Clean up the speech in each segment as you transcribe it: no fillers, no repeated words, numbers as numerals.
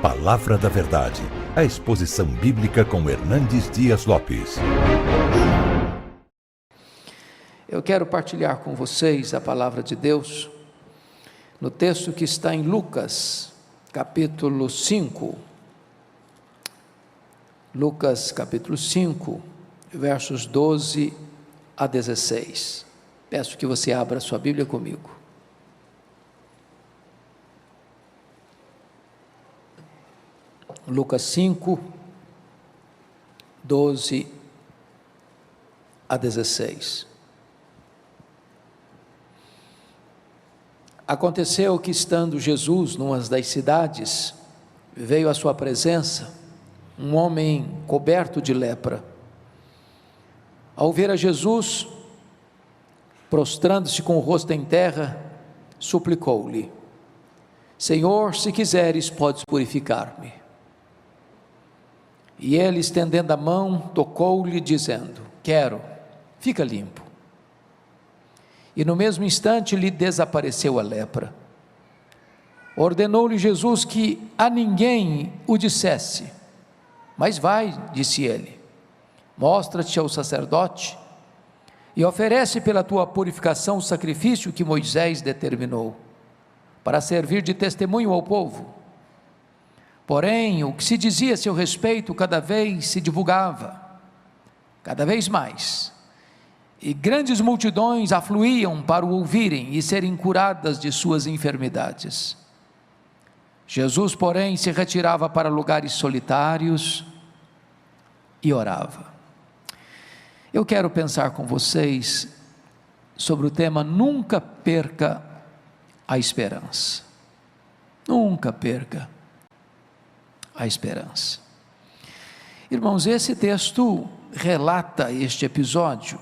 Palavra da Verdade, a exposição bíblica com Hernandes Dias Lopes. Eu quero partilhar com vocês a palavra de Deus no texto que está em Lucas, capítulo 5. Lucas, capítulo 5, versos 12 a 16. Peço que você abra sua Bíblia comigo. Lucas 5, 12 a 16. Aconteceu que, estando Jesus numa das cidades, veio à sua presença um homem coberto de lepra. Ao ver a Jesus, prostrando-se com o rosto em terra, suplicou-lhe: Senhor, se quiseres, podes purificar-me. E ele, estendendo a mão, tocou-lhe, dizendo: quero, fica limpo. E no mesmo instante lhe desapareceu a lepra. Ordenou-lhe Jesus que a ninguém o dissesse, mas vai, disse ele, mostra-te ao sacerdote e oferece pela tua purificação o sacrifício que Moisés determinou, para servir de testemunho ao povo. Porém, o que se dizia a seu respeito cada vez se divulgava, cada vez mais, e grandes multidões afluíam para o ouvirem e serem curadas de suas enfermidades. Jesus, porém, se retirava para lugares solitários e orava. Eu quero pensar com vocês sobre o tema: nunca perca a esperança. Nunca perca a esperança. Irmãos, esse texto relata este episódio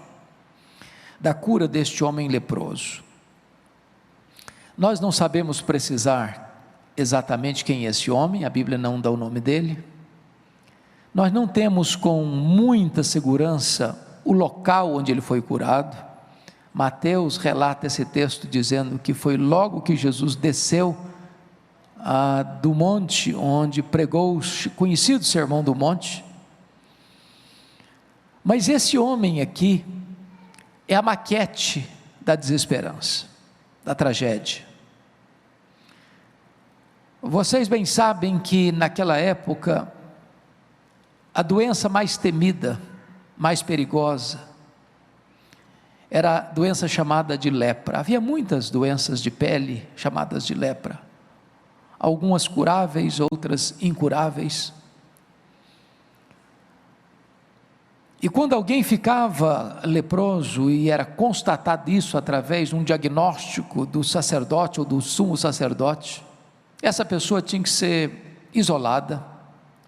da cura deste homem leproso. Nós não sabemos precisar exatamente quem é esse homem, a Bíblia não dá o nome dele. Nós não temos com muita segurança o local onde ele foi curado. Mateus relata esse texto dizendo que foi logo que Jesus desceu do monte onde pregou o conhecido Sermão do Monte. Mas esse homem aqui é a maquete da desesperança, da tragédia. Vocês bem sabem que naquela época a doença mais temida, mais perigosa, era a doença chamada de lepra. Havia muitas doenças de pele chamadas de lepra, algumas curáveis, outras incuráveis. E quando alguém ficava leproso, e era constatado isso através de um diagnóstico do sacerdote ou do sumo sacerdote, essa pessoa tinha que ser isolada,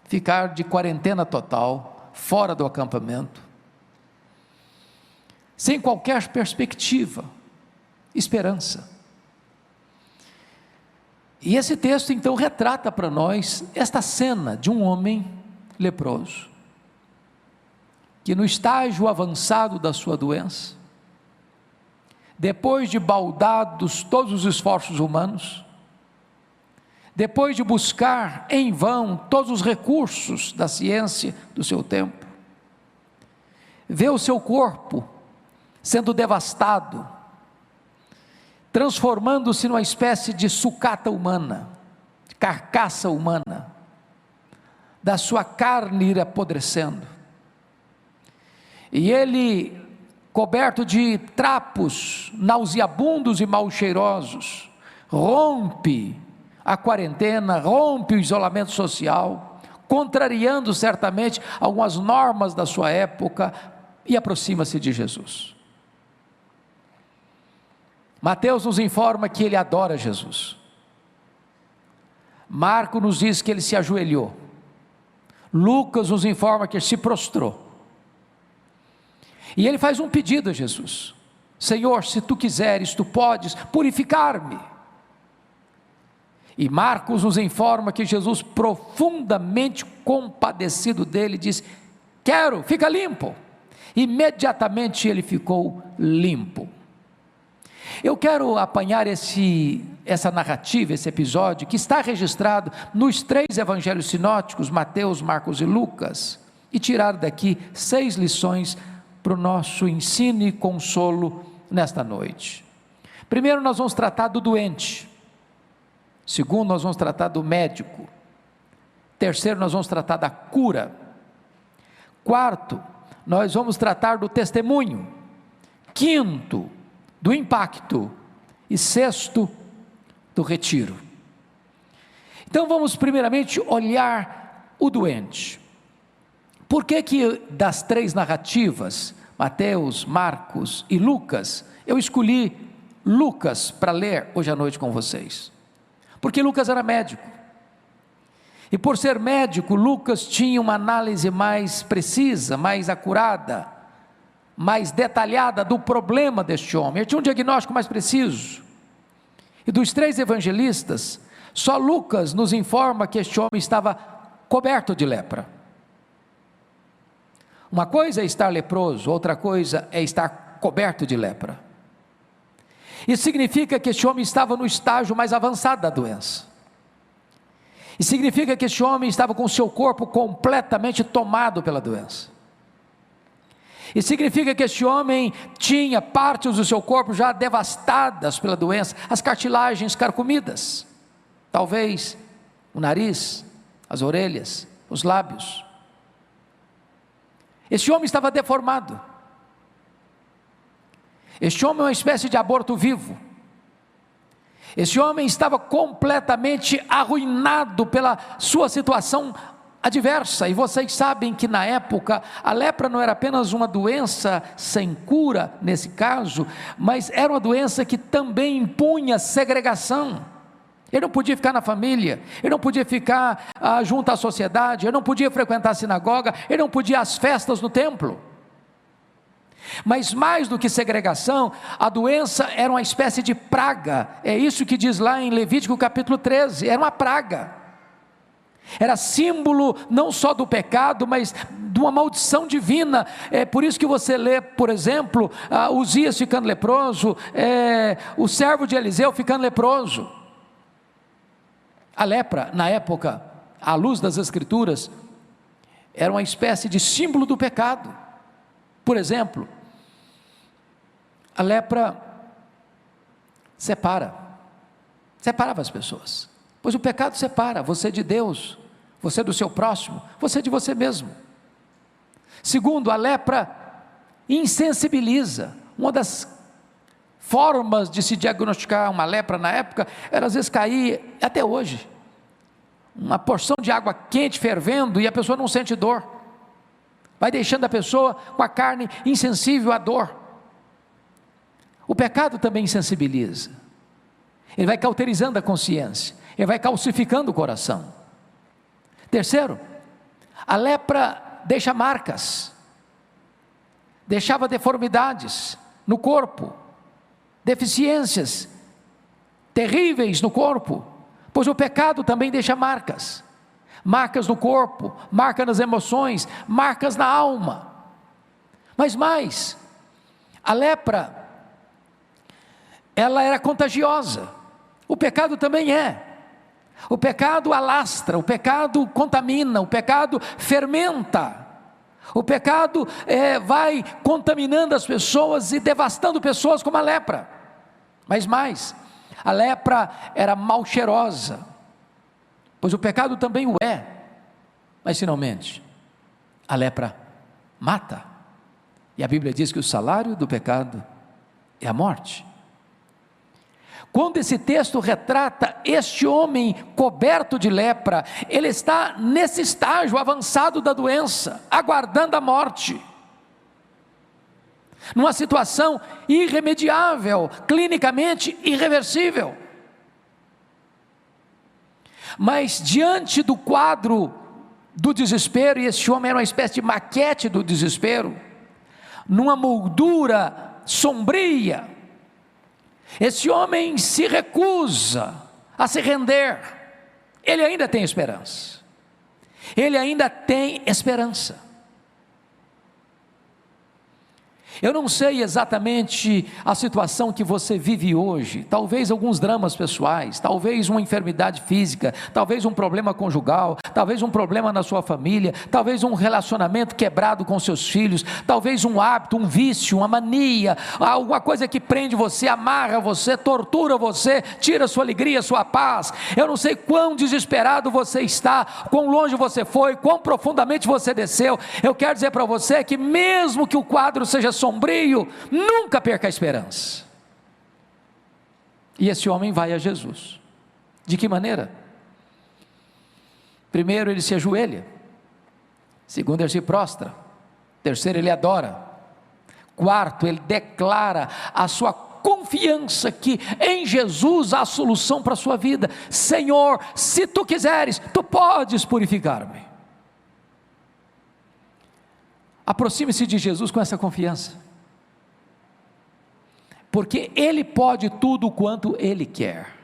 ficar de quarentena total, fora do acampamento, sem qualquer perspectiva, esperança. E esse texto então retrata para nós esta cena de um homem leproso, que no estágio avançado da sua doença, depois de baldados todos os esforços humanos, depois de buscar em vão todos os recursos da ciência do seu tempo, vê o seu corpo sendo devastado, transformando-se numa espécie de sucata humana, carcaça humana, da sua carne ir apodrecendo, e ele, coberto de trapos nauseabundos e mal cheirosos, rompe a quarentena, rompe o isolamento social, contrariando certamente algumas normas da sua época, e aproxima-se de Jesus. Mateus nos informa que ele adora Jesus. Marcos nos diz que ele se ajoelhou. Lucas nos informa que ele se prostrou. E ele faz um pedido a Jesus: Senhor, se tu quiseres, tu podes purificar-me. E Marcos nos informa que Jesus, profundamente compadecido dele, diz: quero, fica limpo. Imediatamente ele ficou limpo. eu quero apanhar essa narrativa, esse episódio, que está registrado nos 3 evangelhos sinóticos, Mateus, Marcos e Lucas, e tirar daqui 6 lições para o nosso ensino e consolo nesta noite. Primeiro, nós vamos tratar do doente. Segundo, nós vamos tratar do médico. Terceiro, nós vamos tratar da cura. Quarto, nós vamos tratar do testemunho. Quinto, do impacto. E sexto, do retiro. Então vamos primeiramente olhar o doente. Por que das 3 narrativas, Mateus, Marcos e Lucas, eu escolhi Lucas para ler hoje à noite com vocês? Porque Lucas era médico. E por ser médico, Lucas tinha uma análise mais precisa, mais acurada, mais detalhada do problema deste homem. Ele tinha um diagnóstico mais preciso. E dos 3 evangelistas, só Lucas nos informa que este homem estava coberto de lepra. Uma coisa é estar leproso, outra coisa é estar coberto de lepra. Isso significa que este homem estava no estágio mais avançado da doença. E significa que este homem estava com o seu corpo completamente tomado pela doença. E significa que este homem tinha partes do seu corpo já devastadas pela doença, as cartilagens carcomidas, talvez o nariz, as orelhas, os lábios. Este homem estava deformado. Este homem é uma espécie de aborto vivo. Este homem estava completamente arruinado pela sua situação adversa, e vocês sabem que na época a lepra não era apenas uma doença sem cura nesse caso, mas era uma doença que também impunha segregação. Ele não podia ficar na família, ele não podia ficar junto à sociedade, ele não podia frequentar a sinagoga, ele não podia ir às festas no templo. Mas mais do que segregação, a doença era uma espécie de praga. É isso que diz lá em Levítico capítulo 13, era uma praga. Era símbolo não só do pecado, mas de uma maldição divina. É por isso que você lê, por exemplo, Uzias ficando leproso, o servo de Eliseu ficando leproso. A lepra, na época, à luz das Escrituras, era uma espécie de símbolo do pecado. Por exemplo, a lepra separava as pessoas, pois o pecado separa você de Deus, você do seu próximo, você de você mesmo. Segundo, a lepra insensibiliza. Uma das formas de se diagnosticar uma lepra na época era às vezes cair, até hoje, uma porção de água quente fervendo e a pessoa não sente dor, vai deixando a pessoa com a carne insensível à dor. O pecado também insensibiliza, ele vai cauterizando a consciência, ele vai calcificando o coração. Terceiro, a lepra deixa marcas, deixava deformidades no corpo, deficiências terríveis no corpo, pois o pecado também deixa marcas no corpo, marca nas emoções, marcas na alma. Mas mais, a lepra, ela era contagiosa. O pecado também é. O pecado alastra, o pecado contamina, o pecado fermenta, o pecado vai contaminando as pessoas e devastando pessoas como a lepra. Mas mais, a lepra era mal cheirosa, pois o pecado também o é. Mas finalmente, a lepra mata, e a Bíblia diz que o salário do pecado é a morte. Quando esse texto retrata este homem coberto de lepra, ele está nesse estágio avançado da doença, aguardando a morte, numa situação irremediável, clinicamente irreversível. Mas diante do quadro do desespero, e esse homem era uma espécie de maquete do desespero, numa moldura sombria, esse homem se recusa a se render. Ele ainda tem esperança. Ele ainda tem esperança. Eu não sei exatamente a situação que você vive hoje, talvez alguns dramas pessoais, talvez uma enfermidade física, talvez um problema conjugal, talvez um problema na sua família, talvez um relacionamento quebrado com seus filhos, talvez um hábito, um vício, uma mania, alguma coisa que prende você, amarra você, tortura você, tira sua alegria, sua paz. Eu não sei quão desesperado você está, quão longe você foi, quão profundamente você desceu. Eu quero dizer para você que mesmo que o quadro seja sombrio, nunca perca a esperança. E esse homem vai a Jesus. De que maneira? Primeiro, ele se ajoelha. Segundo, ele se prostra. Terceiro, ele adora. Quarto, ele declara a sua confiança que em Jesus há a solução para a sua vida. Senhor, se tu quiseres, tu podes purificar-me. Aproxime-se de Jesus com essa confiança, porque Ele pode tudo quanto Ele quer.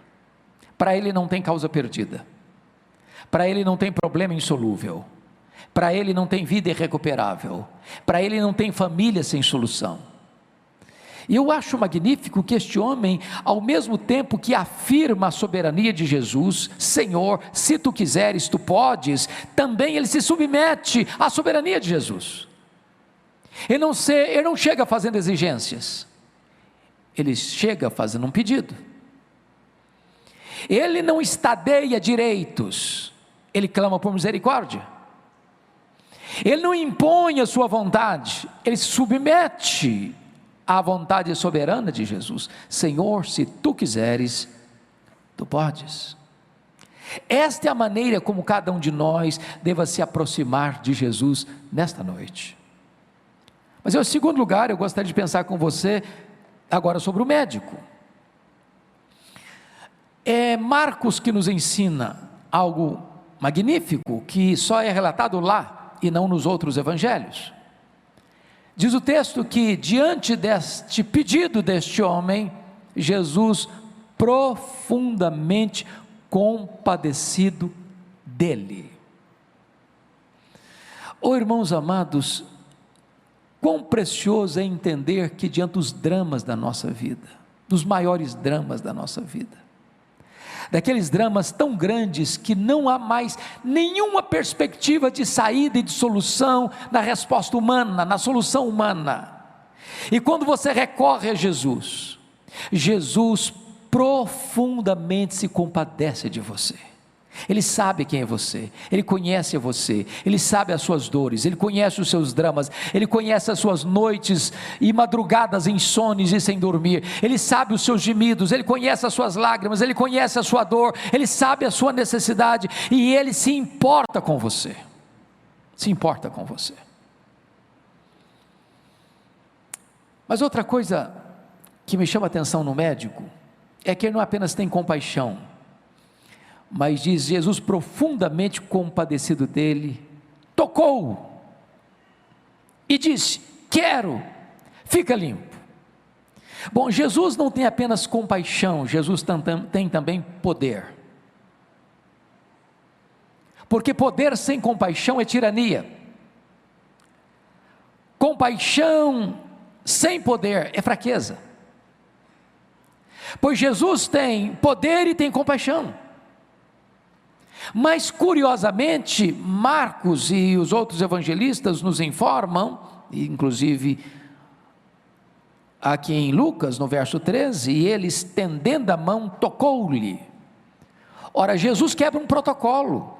Para Ele não tem causa perdida, para Ele não tem problema insolúvel, para Ele não tem vida irrecuperável, para Ele não tem família sem solução. E eu acho magnífico que este homem, ao mesmo tempo que afirma a soberania de Jesus, Senhor, se tu quiseres, tu podes, também ele se submete à soberania de Jesus. Ele não chega fazendo exigências, ele chega fazendo um pedido. Ele não estadeia direitos, ele clama por misericórdia. Ele não impõe a sua vontade, ele se submete à vontade soberana de Jesus. Senhor, se tu quiseres, tu podes. Esta é a maneira como cada um de nós deva se aproximar de Jesus nesta noite. Mas em segundo lugar, eu gostaria de pensar com você agora sobre o médico. É Marcos que nos ensina algo magnífico, que só é relatado lá e não nos outros evangelhos. Diz o texto que diante deste pedido deste homem, Jesus profundamente compadecido dele. Oh, irmãos amados, quão precioso é entender que diante dos dramas da nossa vida, dos maiores dramas da nossa vida, daqueles dramas tão grandes que não há mais nenhuma perspectiva de saída e de solução na resposta humana, na solução humana, e quando você recorre a Jesus, Jesus profundamente se compadece de você. Ele sabe quem é você, Ele conhece você, Ele sabe as suas dores, Ele conhece os seus dramas, Ele conhece as suas noites e madrugadas insones e sem dormir, Ele sabe os seus gemidos, Ele conhece as suas lágrimas, Ele conhece a sua dor, Ele sabe a sua necessidade, e Ele se importa com você, se importa com você. Mas outra coisa que me chama a atenção no médico, é que ele não apenas tem compaixão, mas diz Jesus profundamente compadecido dele, tocou e disse: quero, fica limpo. Bom, Jesus não tem apenas compaixão, Jesus tem também poder, porque poder sem compaixão é tirania, compaixão sem poder é fraqueza, pois Jesus tem poder e tem compaixão. Mas curiosamente, Marcos e os outros evangelistas nos informam, inclusive aqui em Lucas, no verso 13, e ele estendendo a mão, tocou-lhe. Ora, Jesus quebra um protocolo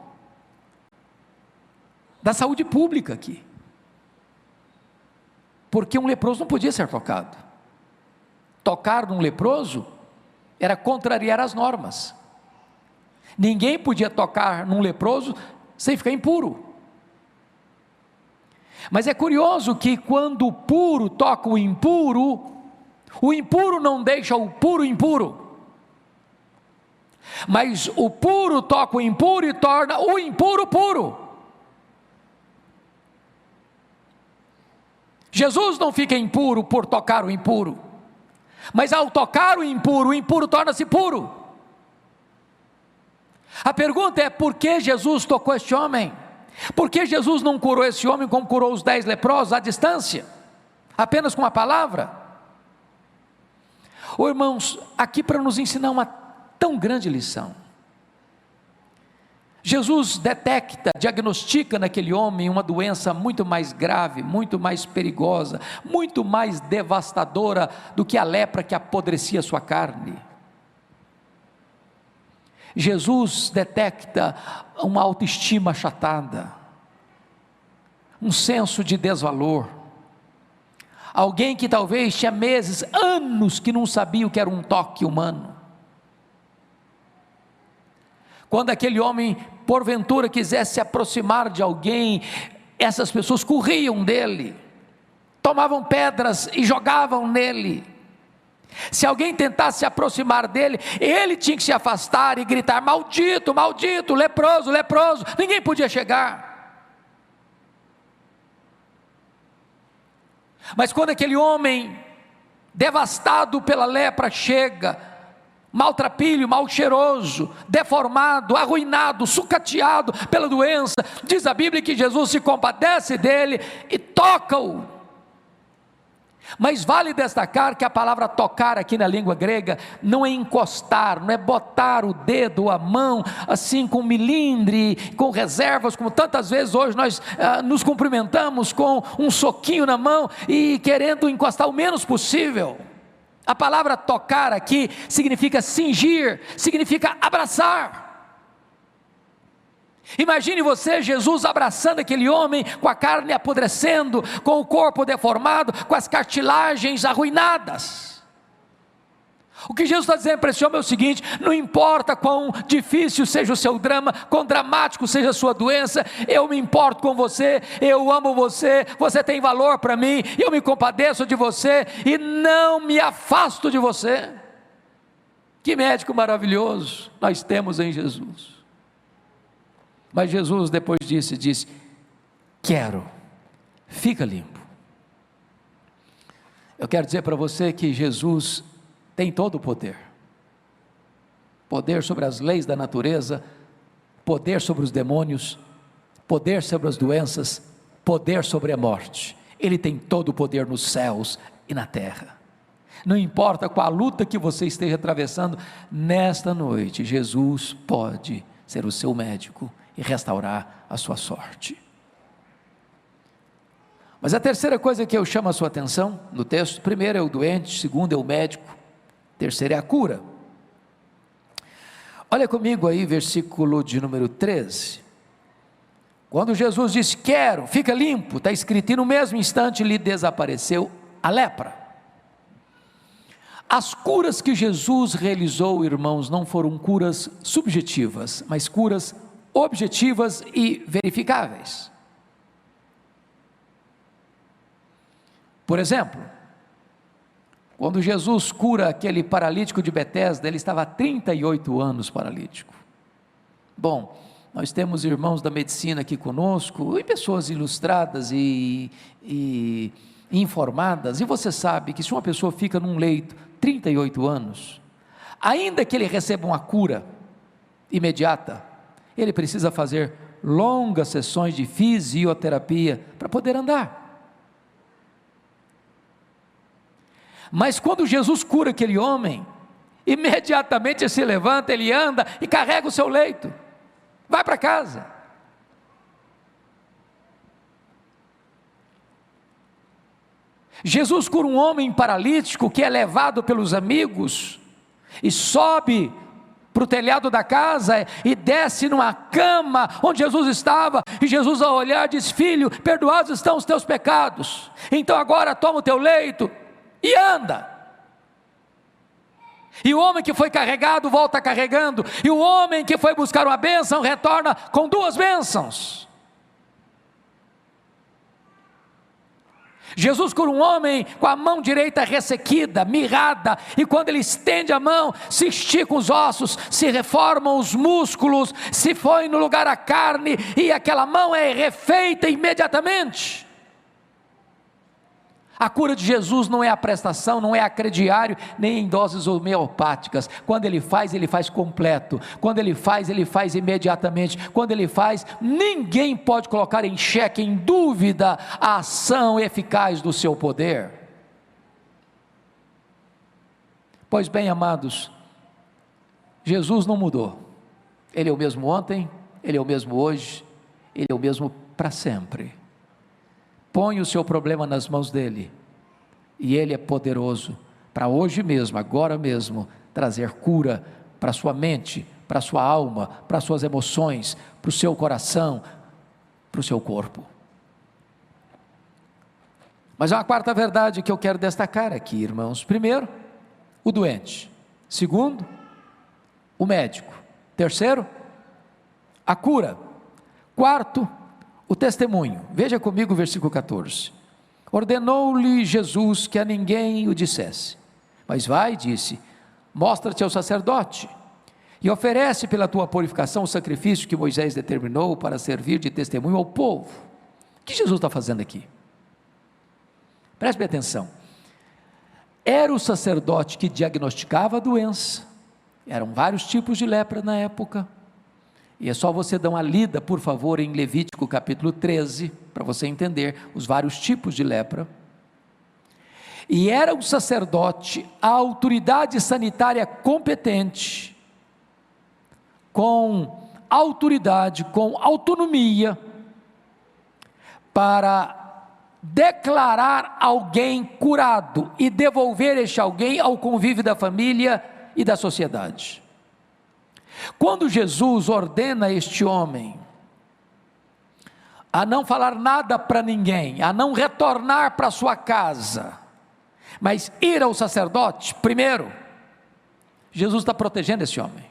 da saúde pública aqui, porque um leproso não podia ser tocado. Tocar num leproso era contrariar as normas. Ninguém podia tocar num leproso sem ficar impuro. Mas é curioso que quando o puro toca o impuro não deixa o puro impuro, mas o puro toca o impuro e torna o impuro puro. Jesus não fica impuro por tocar o impuro, mas ao tocar o impuro torna-se puro. A pergunta é: por que Jesus tocou este homem? Por que Jesus não curou esse homem como curou os 10 leprosos à distância? Apenas com a palavra? Oh, irmãos, aqui para nos ensinar uma tão grande lição. Jesus detecta, diagnostica naquele homem uma doença muito mais grave, muito mais perigosa, muito mais devastadora do que a lepra que apodrecia sua carne. Jesus detecta uma autoestima achatada, um senso de desvalor, alguém que talvez tinha meses, anos que não sabia o que era um toque humano. Quando aquele homem, porventura, quisesse se aproximar de alguém, essas pessoas corriam dele, tomavam pedras e jogavam nele. Se alguém tentasse se aproximar dele, ele tinha que se afastar e gritar: maldito, maldito, leproso, leproso. Ninguém podia chegar. Mas quando aquele homem, devastado pela lepra, chega, maltrapilho, mal cheiroso, deformado, arruinado, sucateado pela doença, diz a Bíblia que Jesus se compadece dele e toca-o. Mas vale destacar que a palavra tocar aqui na língua grega não é encostar, não é botar o dedo ou a mão assim com milindre, com reservas, como tantas vezes hoje nós nos cumprimentamos com um soquinho na mão e querendo encostar o menos possível. A palavra tocar aqui significa cingir, significa abraçar. Imagine você, Jesus abraçando aquele homem com a carne apodrecendo, com o corpo deformado, com as cartilagens arruinadas. O que Jesus está dizendo para esse homem é o seguinte: não importa quão difícil seja o seu drama, quão dramático seja a sua doença, eu me importo com você, eu amo você, você tem valor para mim, eu me compadeço de você e não me afasto de você. Que médico maravilhoso nós temos em Jesus. Mas Jesus depois disso disse: quero, fica limpo. Eu quero dizer para você que Jesus tem todo o poder. Poder sobre as leis da natureza, poder sobre os demônios, poder sobre as doenças, poder sobre a morte. Ele tem todo o poder nos céus e na terra. Não importa qual a luta que você esteja atravessando, nesta noite, Jesus pode ser o seu médico e restaurar a sua sorte. Mas a terceira coisa que eu chamo a sua atenção no texto: primeiro é o doente, segundo é o médico, terceiro é a cura. Olha comigo aí, versículo de número 13. Quando Jesus disse: quero, fica limpo, está escrito: e no mesmo instante lhe desapareceu a lepra. As curas que Jesus realizou, irmãos, não foram curas subjetivas, mas curas objetivas e verificáveis. Por exemplo, quando Jesus cura aquele paralítico de Betesda, ele estava há 38 anos paralítico. Bom, nós temos irmãos da medicina aqui conosco, e pessoas ilustradas e informadas, e você sabe que se uma pessoa fica num leito 38 anos, ainda que ele receba uma cura imediata, ele precisa fazer longas sessões de fisioterapia para poder andar. Mas quando Jesus cura aquele homem, imediatamente ele se levanta, ele anda e carrega o seu leito, vai para casa. Jesus cura um homem paralítico que é levado pelos amigos e sobe para o telhado da casa e desce numa cama onde Jesus estava, e Jesus, ao olhar, diz: filho, perdoados estão os teus pecados, então agora toma o teu leito e anda. E o homem que foi carregado volta carregando, e o homem que foi buscar uma bênção retorna com 2 bênçãos. Jesus cura um homem com a mão direita ressequida, mirrada, e quando ele estende a mão, se esticam os ossos, se reformam os músculos, se põe no lugar a carne, e aquela mão é refeita imediatamente. A cura de Jesus não é a prestação, não é a crediário, nem em doses homeopáticas. Quando Ele faz completo. Quando Ele faz imediatamente. Quando Ele faz, ninguém pode colocar em xeque, em dúvida, a ação eficaz do seu poder. Pois bem, amados, Jesus não mudou. Ele é o mesmo ontem, Ele é o mesmo hoje, Ele é o mesmo para sempre. Põe o seu problema nas mãos dEle, e Ele é poderoso para hoje mesmo, agora mesmo, trazer cura para a sua mente, para a sua alma, para as suas emoções, para o seu coração, para o seu corpo. Mas há uma quarta verdade que eu quero destacar aqui, irmãos. Primeiro, o doente. Segundo, o médico. Terceiro, a cura. Quarto, o testemunho. Veja comigo o versículo 14. Ordenou-lhe Jesus que a ninguém o dissesse, mas vai, disse, mostra-te ao sacerdote, e oferece pela tua purificação o sacrifício que Moisés determinou para servir de testemunho ao povo. O que Jesus está fazendo aqui? Preste bem atenção. Era o sacerdote que diagnosticava a doença, eram vários tipos de lepra na época, e é só você dar uma lida, por favor, em Levítico capítulo 13, para você entender os vários tipos de lepra. E era o sacerdote, a autoridade sanitária competente, com autoridade, com autonomia, para declarar alguém curado e devolver este alguém ao convívio da família e da sociedade. Quando Jesus ordena a este homem a não falar nada para ninguém, a não retornar para sua casa, mas ir ao sacerdote, primeiro, Jesus está protegendo esse homem.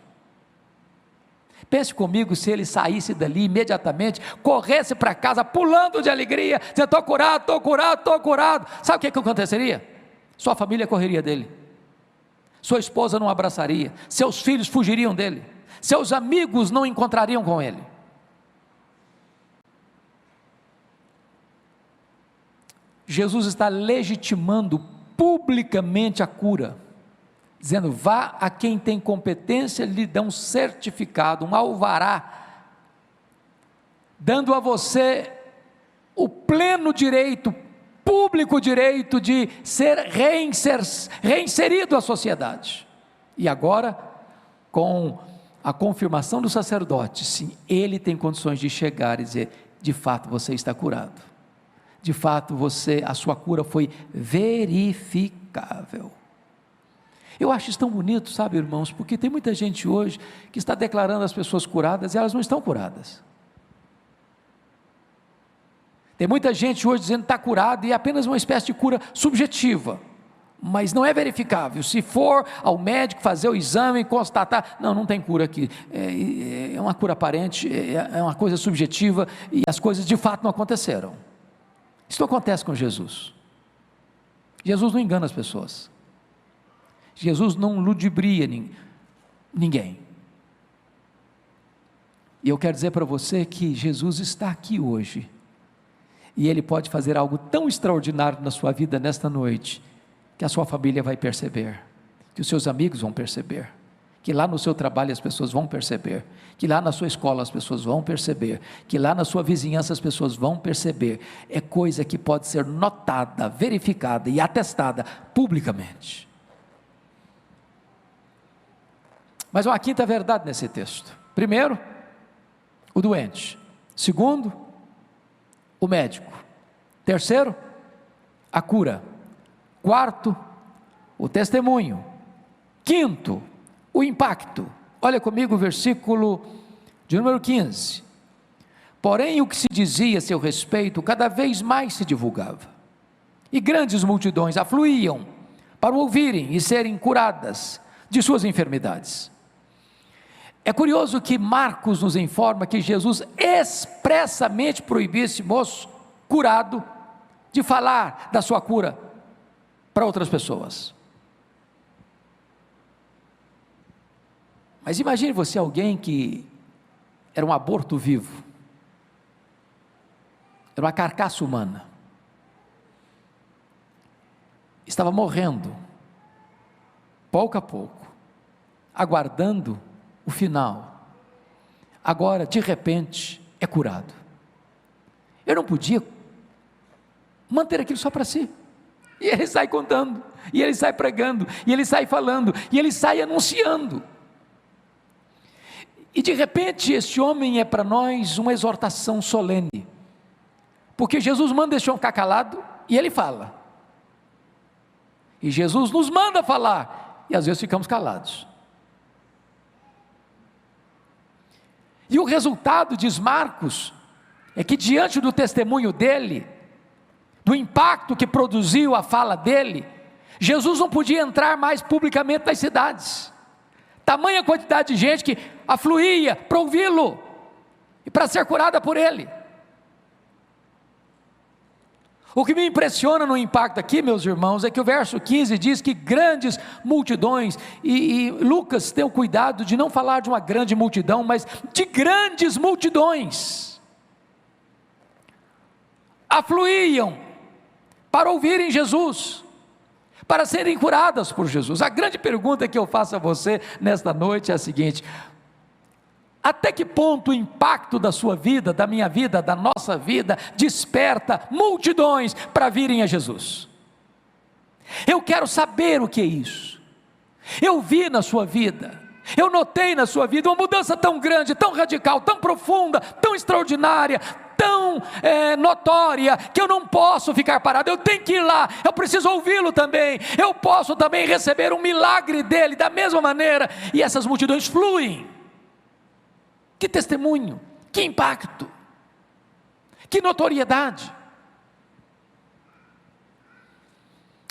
Pense comigo se ele saísse dali imediatamente, corresse para casa pulando de alegria, dizendo, estou curado, estou curado, estou curado. Sabe o que aconteceria? Sua família correria dele, sua esposa não abraçaria, seus filhos fugiriam dele, seus amigos não encontrariam com ele. Jesus está legitimando publicamente a cura, dizendo, vá a quem tem competência, lhe dá um certificado, um alvará, dando a você o pleno direito, público direito de ser reinserido à sociedade. E agora, com a confirmação do sacerdote, sim, ele tem condições de chegar e dizer, de fato você está curado, de fato a sua cura foi verificável. Eu acho isso tão bonito, sabe, irmãos, porque tem muita gente hoje que está declarando as pessoas curadas e elas não estão curadas. Tem muita gente hoje dizendo que está curado e é apenas uma espécie de cura subjetiva, mas não é verificável. Se for ao médico fazer o exame e constatar, não tem cura aqui, é uma cura aparente, é uma coisa subjetiva e as coisas de fato não aconteceram. Isso não acontece com Jesus. Jesus não engana as pessoas. Jesus não ludibria ninguém. E eu quero dizer para você que Jesus está aqui hoje, e Ele pode fazer algo tão extraordinário na sua vida nesta noite, que a sua família vai perceber, que os seus amigos vão perceber, que lá no seu trabalho as pessoas vão perceber, que lá na sua escola as pessoas vão perceber, que lá na sua vizinhança as pessoas vão perceber. É coisa que pode ser notada, verificada e atestada publicamente. Mas uma quinta verdade nesse texto. Primeiro, o doente. Segundo, o médico. Terceiro, a cura. Quarto, o testemunho. Quinto, o impacto. Olha comigo o versículo de número 15. Porém, o que se dizia a seu respeito, cada vez mais se divulgava, e grandes multidões afluíam para o ouvirem e serem curadas de suas enfermidades. É curioso que Marcos nos informa que Jesus expressamente proibiu esse moço curado de falar da sua cura para outras pessoas. Mas imagine você alguém que era um aborto vivo, era uma carcaça humana, estava morrendo, pouco a pouco, aguardando o final. Agora, de repente, é curado. Eu não podia manter aquilo só para si. E ele sai contando, e ele sai pregando, e ele sai falando, e ele sai anunciando. E de repente este homem é para nós uma exortação solene, porque Jesus manda este homem ficar calado, e ele fala. E Jesus nos manda falar, e às vezes ficamos calados. E o resultado, diz Marcos, é que diante do testemunho dele, do impacto que produziu a fala dele, Jesus não podia entrar mais publicamente nas cidades. Tamanha quantidade de gente que afluía para ouvi-lo e para ser curada por ele. O que me impressiona no impacto aqui, meus irmãos, é que o verso 15 diz que grandes multidões, e Lucas tem o cuidado de não falar de uma grande multidão, mas de grandes multidões, afluíam para ouvirem Jesus, para serem curadas por Jesus. A grande pergunta que eu faço a você nesta noite é a seguinte: até que ponto o impacto da sua vida, da minha vida, da nossa vida, desperta multidões para virem a Jesus? Eu quero saber o que é isso. Eu vi na sua vida, eu notei na sua vida uma mudança tão grande, tão radical, tão profunda, tão extraordinária, tão notória, que eu não posso ficar parado, eu tenho que ir lá, eu preciso ouvi-lo também, eu posso também receber um milagre dele da mesma maneira, e essas multidões fluem. Que testemunho, que impacto, que notoriedade.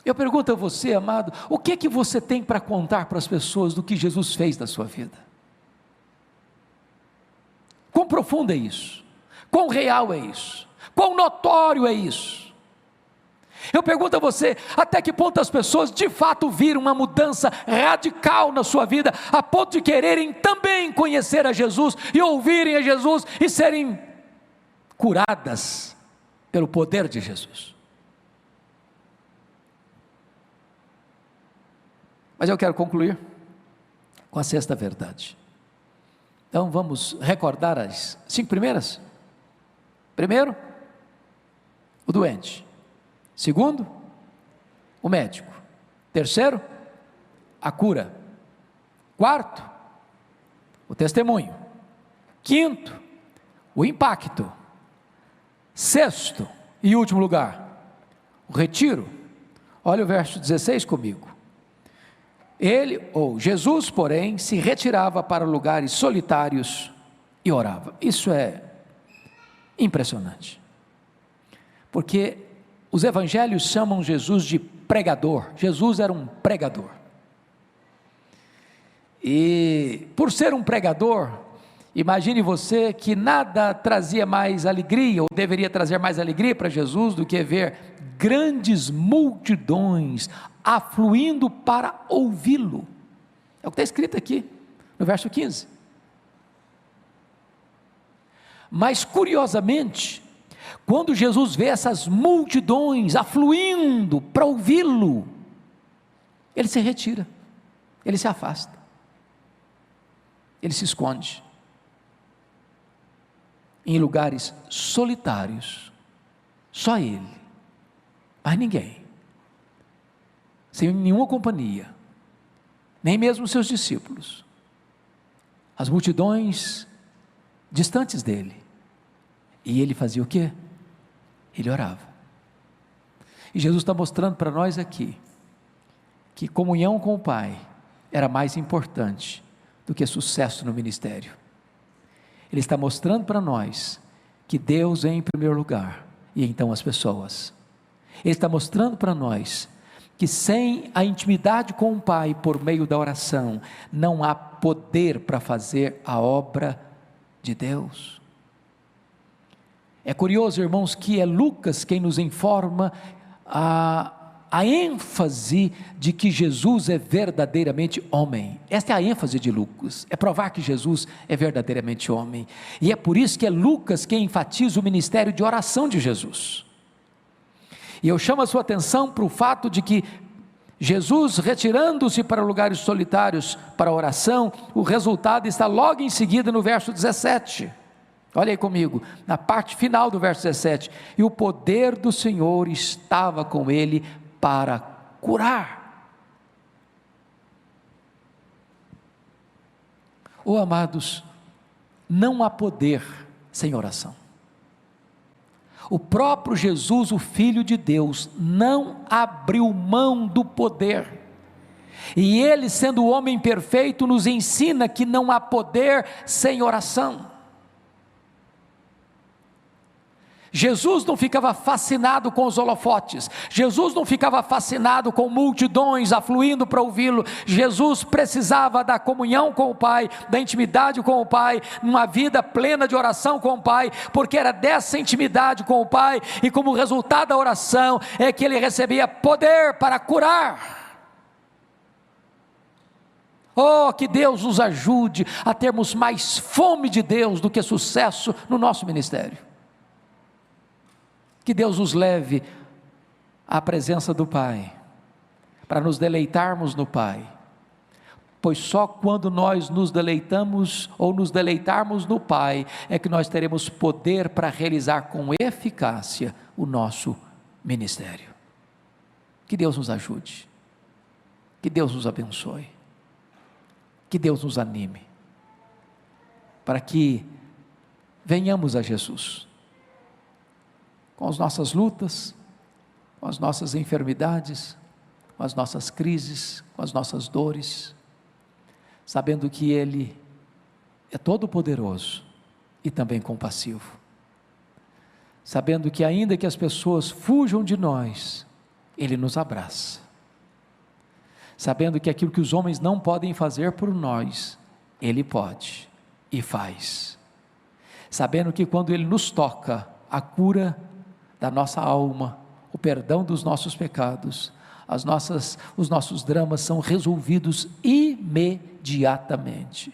Eu pergunto a você, amado, o que é que você tem para contar para as pessoas do que Jesus fez na sua vida? Quão profundo é isso? Quão real é isso? Quão notório é isso? Eu pergunto a você, até que ponto as pessoas de fato viram uma mudança radical na sua vida, a ponto de quererem também conhecer a Jesus, e ouvirem a Jesus, e serem curadas pelo poder de Jesus? Mas eu quero concluir com a sexta verdade. Então vamos recordar as 5 primeiras. Primeiro, o doente. Segundo, o médico. Terceiro, a cura. Quarto, o testemunho. Quinto, o impacto. Sexto e último lugar, o retiro. Olha o verso 16 comigo. Jesus, porém, se retirava para lugares solitários e orava. Isso é impressionante, porque os evangelhos chamam Jesus de pregador. Jesus era um pregador, e por ser um pregador, imagine você que nada trazia mais alegria, ou deveria trazer mais alegria para Jesus, do que ver grandes multidões afluindo para ouvi-lo. É o que está escrito aqui no verso 15. Mas curiosamente, quando Jesus vê essas multidões afluindo para ouvi-lo, ele se retira, ele se afasta, ele se esconde em lugares solitários, só ele, mais ninguém, sem nenhuma companhia, nem mesmo seus discípulos, as multidões distantes dele, e ele fazia o quê? Ele orava. E Jesus está mostrando para nós aqui, que comunhão com o Pai era mais importante do que sucesso no ministério. Ele está mostrando para nós que Deus é em primeiro lugar, e então as pessoas. Ele está mostrando para nós que sem a intimidade com o Pai, por meio da oração, não há poder para fazer a obra de Deus. É curioso, irmãos, que é Lucas quem nos informa a ênfase de que Jesus é verdadeiramente homem. Esta é a ênfase de Lucas, é provar que Jesus é verdadeiramente homem, e é por isso que é Lucas quem enfatiza o ministério de oração de Jesus. E eu chamo a sua atenção para o fato de que Jesus retirando-se para lugares solitários para a oração, o resultado está logo em seguida no verso 17. Olha aí comigo, na parte final do verso 17. E o poder do Senhor estava com ele para curar. Oh, amados, não há poder sem oração. O próprio Jesus, o Filho de Deus, não abriu mão do poder. E ele, sendo o homem perfeito, nos ensina que não há poder sem oração. Jesus não ficava fascinado com os holofotes, Jesus não ficava fascinado com multidões afluindo para ouvi-lo. Jesus precisava da comunhão com o Pai, da intimidade com o Pai, uma vida plena de oração com o Pai, porque era dessa intimidade com o Pai, e como resultado da oração, é que ele recebia poder para curar. Oh, que Deus nos ajude a termos mais fome de Deus do que sucesso no nosso ministério. Que Deus nos leve à presença do Pai, para nos deleitarmos no Pai, pois só quando nós nos deleitamos ou nos deleitarmos no Pai, é que nós teremos poder para realizar com eficácia o nosso ministério. Que Deus nos ajude, que Deus nos abençoe, que Deus nos anime, para que venhamos a Jesus, com as nossas lutas, com as nossas enfermidades, com as nossas crises, com as nossas dores, sabendo que Ele é todo poderoso e também compassivo, sabendo que ainda que as pessoas fujam de nós, Ele nos abraça, sabendo que aquilo que os homens não podem fazer por nós, Ele pode e faz, sabendo que quando Ele nos toca, a cura da nossa alma, o perdão dos nossos pecados, os nossos dramas são resolvidos imediatamente,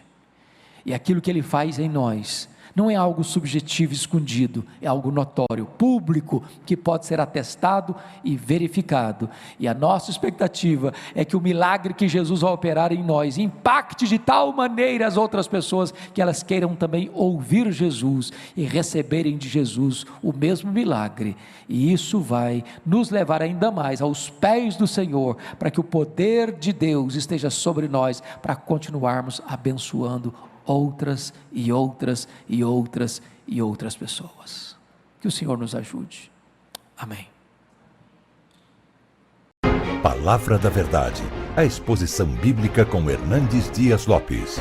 e aquilo que Ele faz em nós, não é algo subjetivo, escondido, é algo notório, público, que pode ser atestado e verificado, e a nossa expectativa é que o milagre que Jesus vai operar em nós, impacte de tal maneira as outras pessoas, que elas queiram também ouvir Jesus, e receberem de Jesus o mesmo milagre, e isso vai nos levar ainda mais aos pés do Senhor, para que o poder de Deus esteja sobre nós, para continuarmos abençoando outras e outras e outras e outras pessoas. Que o Senhor nos ajude. Amém. Palavra da Verdade, a exposição bíblica com Hernandes Dias Lopes.